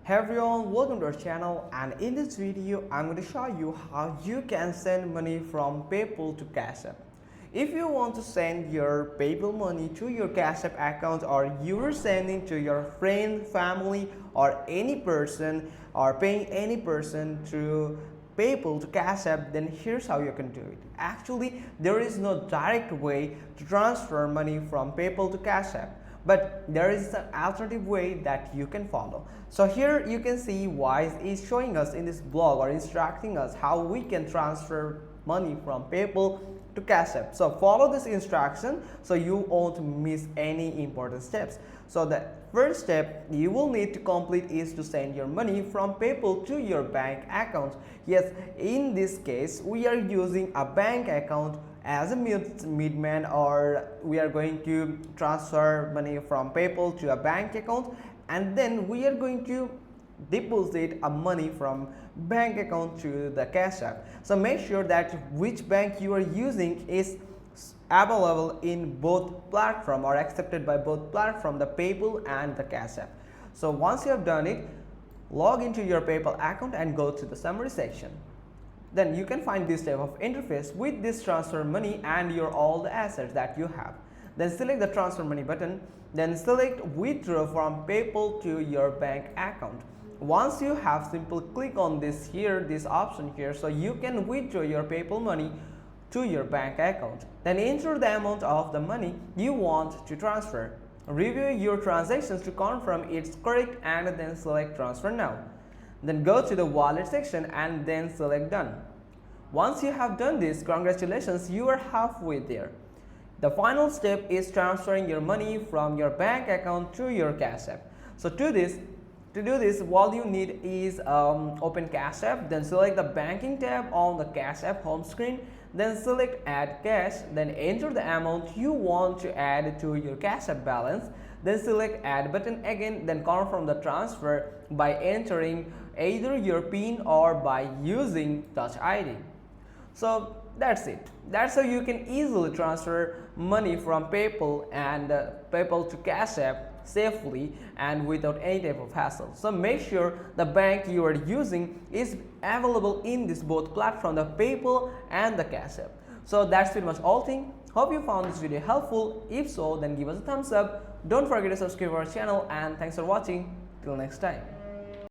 Hey everyone, welcome to our channel, and in this video I'm going to show you how you can send money from PayPal to Cash App. If you want to send your PayPal money to your Cash App account, or you're sending to your friend, family, or any person, or paying any person through PayPal to Cash App, then here's how you can do it. Actually, there is no direct way to transfer money from PayPal to Cash App, but there is an alternative way that you can follow. So here you can see Wise is showing us in this blog, or instructing us how we can transfer money from PayPal to Cash App. So follow this instruction so you won't miss any important steps. So the first step you will need to complete is to send your money from PayPal to your bank account. Yes, in this case we are using a bank account as a middleman, or we are going to transfer money from PayPal to a bank account, and then we are going to deposit a money from bank account to the Cash App. So make sure that which bank you are using is available in both platform, or accepted by both platform, the PayPal and the Cash App. So once you have done it, log into your PayPal account and go to the summary section. Then you can find this type of interface with this transfer money and your all the assets that you have. Then select the transfer money button, then select withdraw from PayPal to your bank account. Once you have, simply click on this option here, so you can withdraw your PayPal money to your bank account. Then enter the amount of the money you want to transfer. Review your transactions to confirm it's correct, and then select transfer now. Then go to the wallet section and then select done. Once you have done this, congratulations, you are halfway there. The final step is transferring your money from your bank account to your Cash App. So to do this, all you need is open Cash App, then select the banking tab on the Cash App home screen, then select add cash, then enter the amount you want to add to your Cash App balance, then select add button again, then confirm the transfer by entering either your PIN or by using Touch ID. So that's it. That's how you can easily transfer money from PayPal and PayPal to Cash App safely and without any type of hassle. So make sure the bank you are using is available in this both platform, the PayPal and the Cash App. So that's pretty much all thing. Hope you found this video helpful. If so, then give us a thumbs up. Don't forget to subscribe to our channel, and thanks for watching. Till next time.